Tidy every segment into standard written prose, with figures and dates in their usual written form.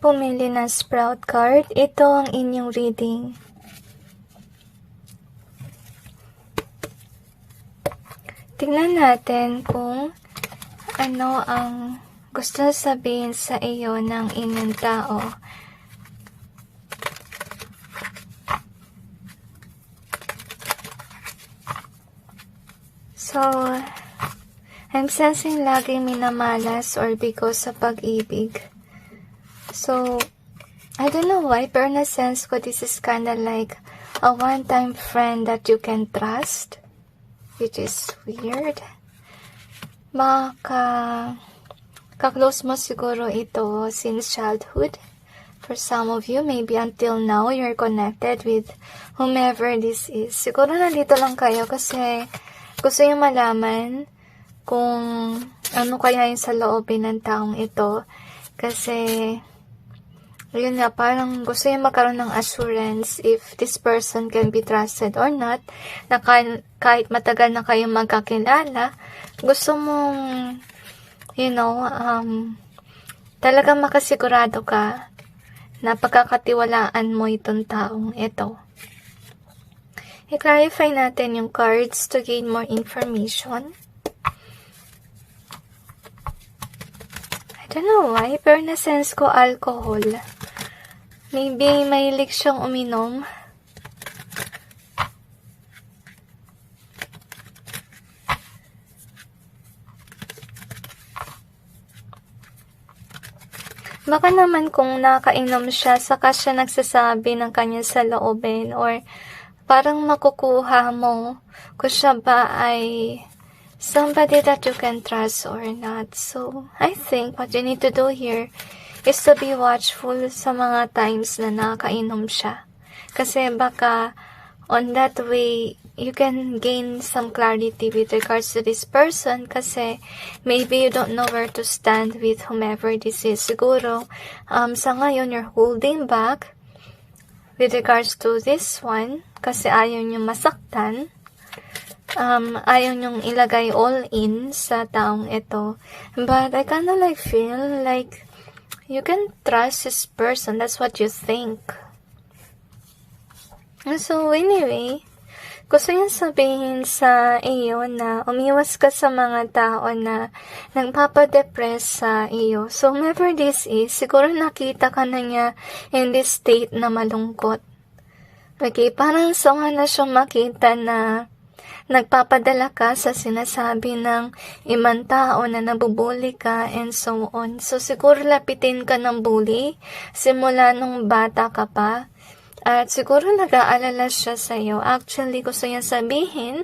pumili ng Sprout card, ito ang inyong reading. Tingnan natin kung ano ang gusto sabihin sa iyo ng inyong tao. So, I'm sensing laging minamalas or bigo sa pag-ibig. So, I don't know why, pero na-sense ko this is kinda like a one-time friend that you can trust, which is weird. Ka-close mo siguro ito since childhood. For some of you, maybe until now, you're connected with whomever this is. Siguro nandito lang kayo kasi gusto yung malaman kung ano kaya yung sa loobin ng taong ito. Kasi, yun nga, parang gusto yung magkaroon ng assurance if this person can be trusted or not. Na kahit matagal na kayong magkakilala, gusto mong, talagang makasigurado ka na pagkakatiwalaan mo itong taong ito. I-clarify natin yung cards to gain more information. I don't know why, pero na-sense ko alcohol. Maybe mahilig siyang uminom. Baka naman kung nakainom siya, saka siya nagsasabi ng kanya sa loobin or parang makukuha mo kung siya ba ay somebody that you can trust or not. So, I think what you need to do here is to be watchful sa mga times na nakainom siya. Kasi baka on that way, you can gain some clarity with regards to this person kasi maybe you don't know where to stand with whomever this is. Siguro, sa ngayon, you're holding back with regards to this one kasi ayaw nyo masaktan. Ayaw nyong ilagay all in sa taong ito. But I kinda like feel like you can trust this person. That's what you think. So anyway, gusto niyang sabihin sa iyo na umiwas ka sa mga tao na nagpapadepress sa iyo. So whoever this is, siguro nakita ka na niya in this state na malungkot. Okay, parang sama na siyang makita na nagpapadala ka sa sinasabi ng ibang tao na nabubuli ka and so on. So siguro lapitin ka ng bully simula nung bata ka pa. At siguro nag-aalala siya sa'yo. Actually, gusto niya sabihin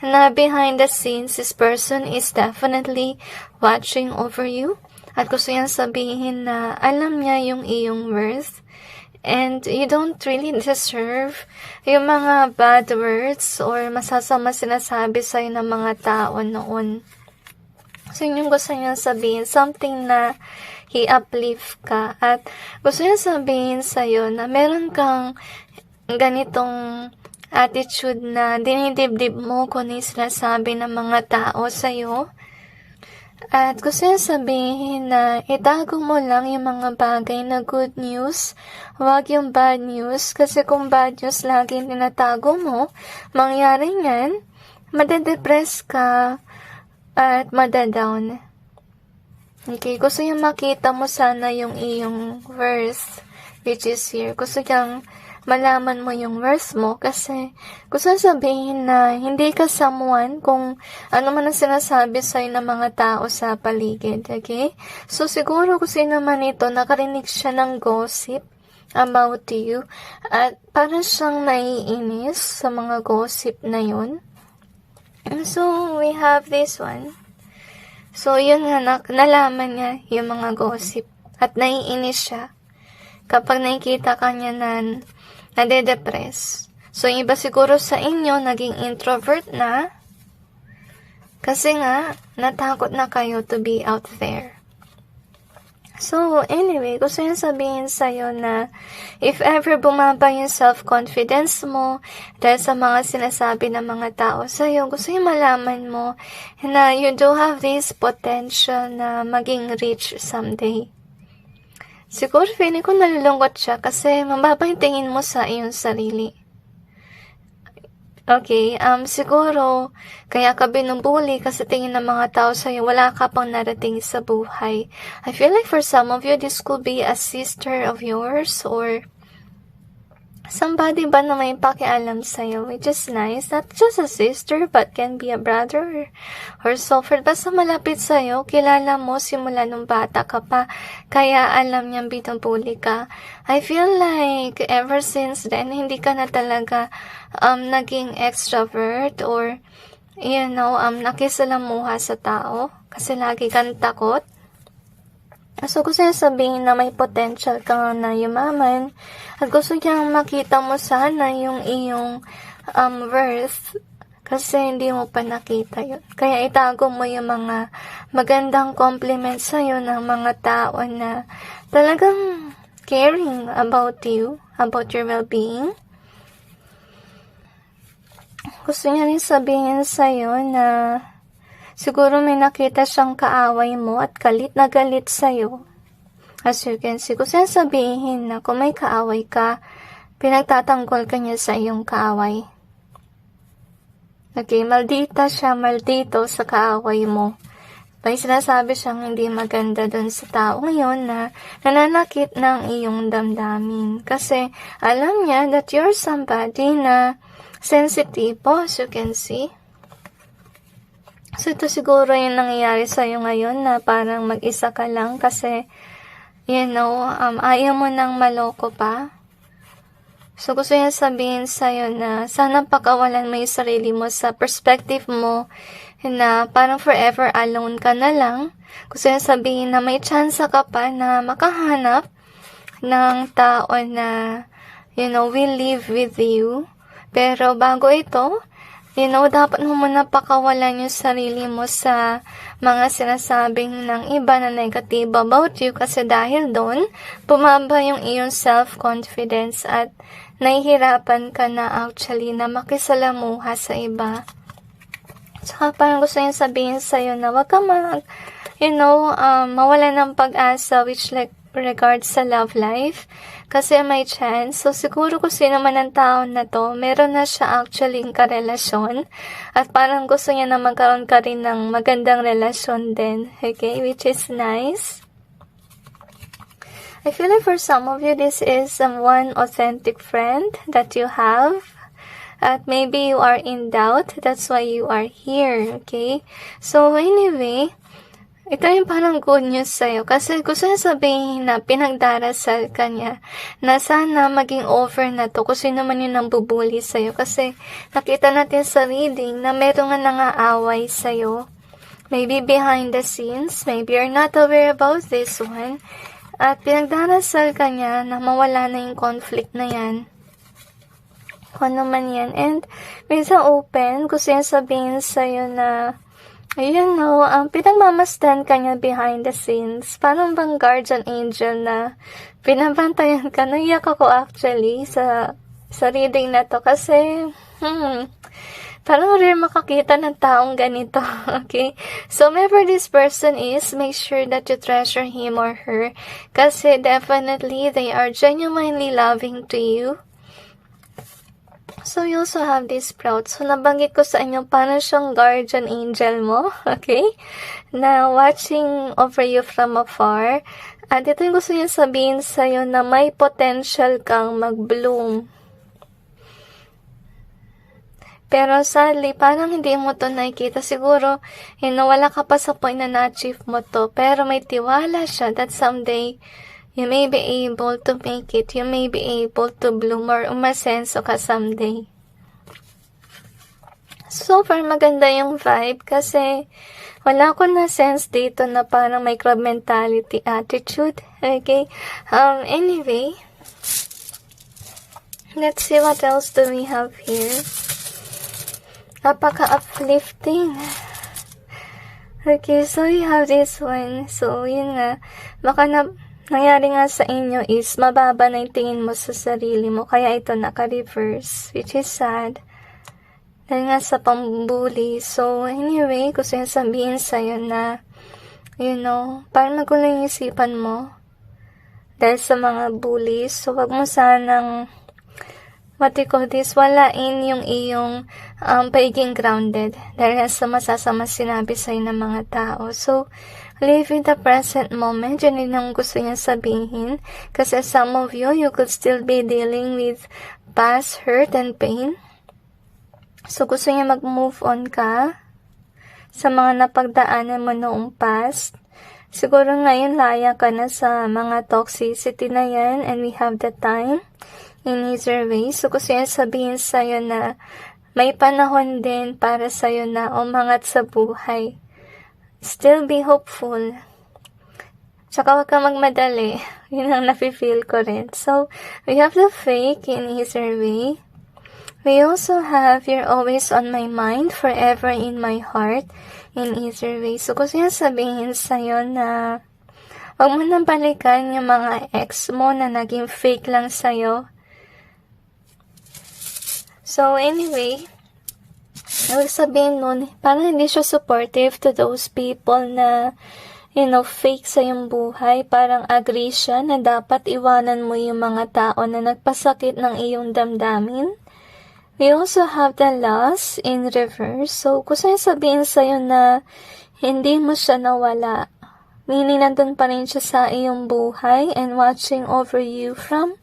na behind the scenes, this person is definitely watching over you. At gusto niya sabihin na alam niya yung iyong worth. And you don't really deserve yung mga bad words or masasama sinasabi sa'yo ng mga tao noon. So, yun yung gusto niya sabihin. Something na i-uplift ka. At gusto niya sabihin sa'yo na meron kang ganitong attitude na dinidibdib mo kung ano yung sinasabi ng mga tao sa'yo. At gusto niya sabihin na itago mo lang yung mga bagay na good news, huwag yung bad news, kasi kung bad news lagi tinatago mo, mangyari niyan, madedepress ka at madadown. Okay, gusto niya makita mo sana yung iyong worth, which is here. Gusto niyang malaman mo yung worth mo kasi gusto sabihin na hindi ka someone kung ano man ang sinasabi sa'yo ng mga tao sa paligid, okay? So, siguro gusto naman ito, nakarinig siya ng gossip about you at parang siyang naiinis sa mga gossip na yun. So, we have this one. So, yun nga, nalaman niya yung mga gossip at naiinis siya kapag nakikita ka niya na nade-depress. So, yung iba siguro sa inyo, naging introvert na. Kasi nga, natakot na kayo to be out there. So, anyway, gusto niya sabihin sa'yo na if ever bumaba yung self-confidence mo dahil sa mga sinasabi ng mga tao sa'yo, gusto niya malaman mo na you do have this potential na maging rich someday. Siguro feeling ko nalulungkot siya kasi mababa yung tingin mo sa iyong sarili. Okay, siguro, kaya ka binubuli kasi tingin ng mga tao sa'yo, wala ka pang narating sa buhay. I feel like for some of you, this could be a sister of yours or somebody ba na may pakialam sa'yo, which is nice. Not just a sister, but can be a brother or so forth. Basta malapit sa'yo, kilala mo simula nung bata ka pa, kaya alam niyang binubuli ka. I feel like ever since then, hindi ka na talaga naging extrovert or, nakisalamuha sa tao kasi lagi kang takot. So, gusto niya sabihin na may potential ka na yumaman at gusto niyang makita mo sana yung iyong worth kasi hindi mo pa nakita yun. Kaya itago mo yung mga magandang compliments sa'yo ng mga tao na talagang caring about you, about your well-being. Gusto niya rin sabihin sa'yo na siguro may nakita siyang kaaway mo at galit na galit sa'yo. As you can see, gusto niya sabihin na kung may kaaway ka, pinagtatanggol ka niya sa iyong kaaway. Okay, maldita siya, maldito sa kaaway mo. May sinasabi siyang hindi maganda dun sa tao ngayon na nananakit ng iyong damdamin. Kasi alam niya that you're somebody na sensitive po, as you can see. So, ito siguro yung nangyayari sa'yo ngayon na parang mag-isa ka lang kasi, ayaw mo nang maloko pa. So, gusto niya sabihin sa'yo na sana pakawalan mo yung sarili mo sa perspective mo na parang forever alone ka na lang. Gusto niya sabihin na may chance ka pa na makahanap ng tao na, will live with you. Pero bago ito, dapat mo muna pakawalan yung sarili mo sa mga sinasabing ng iba na negative about you kasi dahil doon, bumaba yung iyong self-confidence at nahihirapan ka na actually na makisalamuha sa iba. Saka parang gusto niya sabihin sa'yo na wag ka mawala ng pag-asa which like regards sa love life kasi may chance. So, siguro kung sino man ang tao na to, meron na siya actually karelasyon at parang gusto niya na magkaroon ka rin ng magandang relasyon din. Okay, which is nice. I feel like for some of you, this is one authentic friend that you have. At maybe you are in doubt. That's why you are here. Okay? So, anyway, ito yung parang good news sa'yo kasi gusto niya sabihin na pinagdarasal ka niya na sana maging over na to kung sino man yung nambubuli sa'yo kasi nakita natin sa reading na meron nga nangaaway sa'yo. Maybe behind the scenes, maybe you're not aware about this one at pinagdarasal ka niya na mawala na yung conflict na yan. Kung ano man yan. And minsan open, gusto niya sabihin sa'yo na pinagmamasdan ka niya behind the scenes. Parang bang guardian angel na pinabantayan ka. Naiyak ako actually sa reading na to kasi, parang rare makakita ng taong ganito. Okay? So, whoever this person is, make sure that you treasure him or her kasi definitely they are genuinely loving to you. So, you also have this proud. So, nabanggit ko sa inyo, parang siyang guardian angel mo, okay? Na watching over you from afar. At ito yung gusto niya sabihin sa'yo na may potential kang mag-bloom. Pero sadly, parang hindi mo to nakikita. Siguro, wala ka pa sa point na na-achieve mo to. Pero may tiwala siya that someday, you may be able to make it. You may be able to bloom or umasenso ka someday. So far, maganda yung vibe kasi wala ko na sense dito na parang may crab mentality attitude. Okay? Anyway, let's see what else do we have here. Napaka-uplifting. Okay, so we have this one. So, yun nga. Nangyari nga sa inyo is mababa na yung tingin mo sa sarili mo. Kaya ito naka-reverse, which is sad. Dahil nga sa pambuli. So, anyway, gusto yung sabihin sa'yo na, parang magulo yung isipan mo. dahil sa mga bullies. So, wag mo sanang walain yung iyong pagiging grounded dahil sa masasama sinabi sa'yo ng mga tao. So, live in the present moment. Yun din ang gusto niya sabihin. Kasi some of you could still be dealing with past hurt and pain. So, gusto niya mag-move on ka sa mga napagdaanan mo noong past. Siguro ngayon laya ka na sa mga toxicity na yan and we have the time in either way. So, gusto niya sabihin sa'yo na may panahon din para sa'yo na umangat sa buhay. Still be hopeful. Tsaka huwag ka magmadali. Yun ang nafe-feel ko rin. So, we have the faith in either way. We also have you're always on my mind, forever in my heart, in either way. So, gusto niya sabihin sa'yo na huwag mo nang balikan yung mga ex mo na naging fake lang sa'yo. So, anyway, ibig sabihin nun, parang hindi siya supportive to those people na, fake sa yung buhay. Parang agree siya na dapat iwanan mo yung mga tao na nagpasakit ng iyong damdamin. We also have the loss in reverse. So, gusto niya sabihin sa'yo na hindi mo siya nawala. Meaning, nandun pa rin siya sa iyong buhay and watching over you from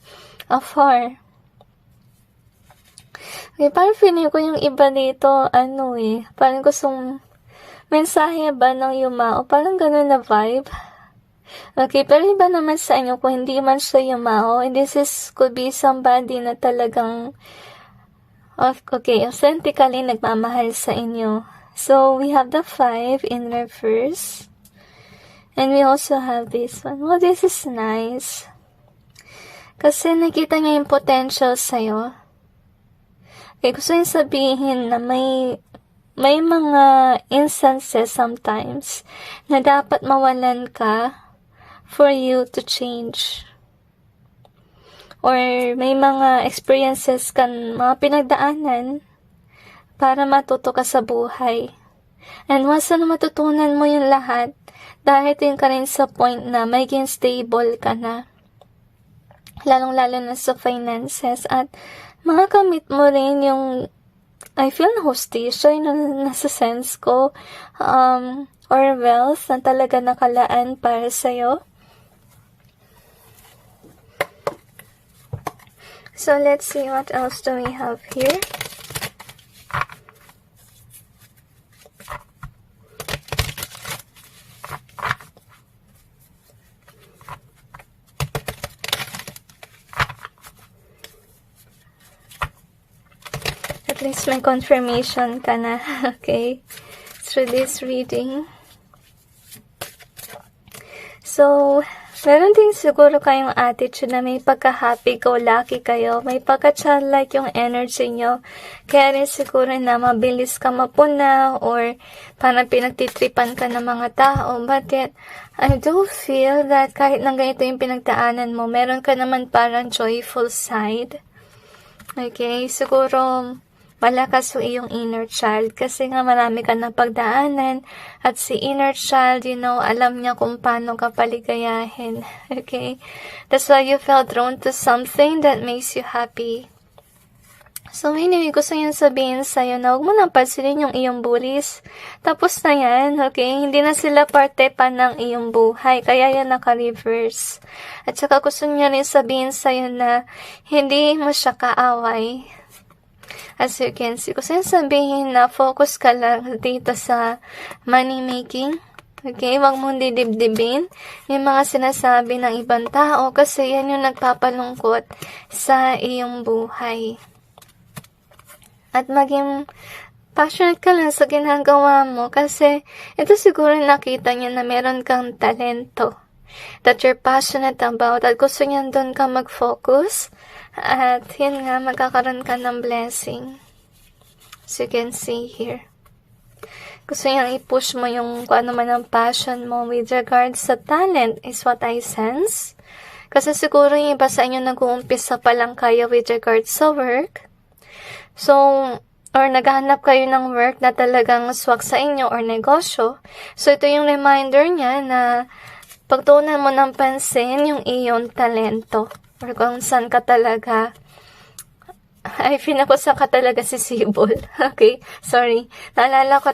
afar. Okay, parang feeling ko yung iba dito, parang gustong mensahe ba ng yumao, parang ganun na vibe. Okay, pero iba naman sa inyo kung hindi man siya yumao, and this could be somebody na talagang, authentically nagmamahal sa inyo. So, we have the 5 in reverse, and we also have this one. Well, this is nice. Kasi nakita niya yung potential sa'yo. Okay, gusto niya sabihin na may mga instances sometimes na dapat mawalan ka for you to change. Or may mga experiences mga pinagdaanan para matuto ka sa buhay. And once na matutunan mo yung lahat, darating ka rin sa point na maging stable ka na. Lalong-lalo na sa finances at makakamit mo rin yung I feel na hostisya yung nasa sense ko or wealth na talaga nakalaan para sa'yo. So, let's see what else do we have here. At least may confirmation ka na, okay, through this reading. So, meron din siguro kayong attitude na may pagka-happy-go-lucky kayo, may pagka-childlike yung energy nyo, kaya rin siguro na mabilis ka mapuna or parang pinagtitripan ka ng mga tao, but yet, I do feel that kahit nang ganito yung pinagdaanan mo, meron ka naman parang joyful side. Okay, siguro malakas yung iyong inner child kasi nga marami ka na pagdaanan at si inner child, alam niya kung paano ka paligayahin. Okay? That's why you felt drawn to something that makes you happy. So anyway, gusto niyan sabihin sa'yo na huwag mo nang pansinin yung iyong bullies. Tapos na yan, okay? Hindi na sila parte pa ng iyong buhay. Kaya yan naka-reverse. At saka gusto niya rin sabihin sa'yo na hindi mo siya kaaway. As you can see, gusto niya sabihin na focus ka lang dito sa money making. Okay, wag mong didibdibin yung mga sinasabi ng ibang tao kasi yan yung nagpapalungkot sa iyong buhay. At maging passionate ka lang sa ginagawa mo kasi ito siguro nakita niya na meron kang talento that you're passionate about at gusto niya doon ka mag-focus at yun nga, magkakaroon ka ng blessing. So you can see here. Gusto niyang i-push mo yung kung ano man ang passion mo with regards sa talent is what I sense. Kasi siguro yung iba sa inyo nag-uumpisa pa lang kayo with regards sa work. So, or naghahanap kayo ng work na talagang swak sa inyo or negosyo. So, ito yung reminder niya na pagtuunan mo ng pansin yung iyong talento or kung saan ka talaga ay pinakusa ka talaga si Sibol. Okay, sorry. Naalala ko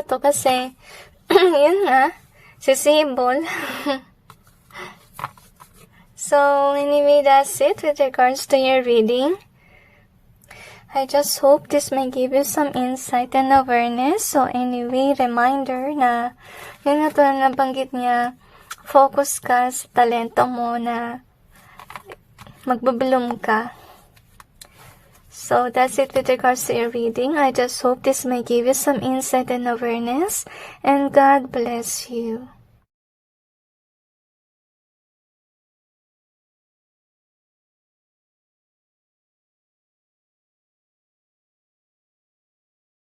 to kasi yun nga, si Sibol. So, anyway, that's it with regards to your reading. I just hope this may give you some insight and awareness. So anyway, reminder na yun na to na nabanggit niya, focus ka sa talento mo na magbubloom ka. So that's it with regards to your reading. I just hope this may give you some insight and awareness. And God bless you.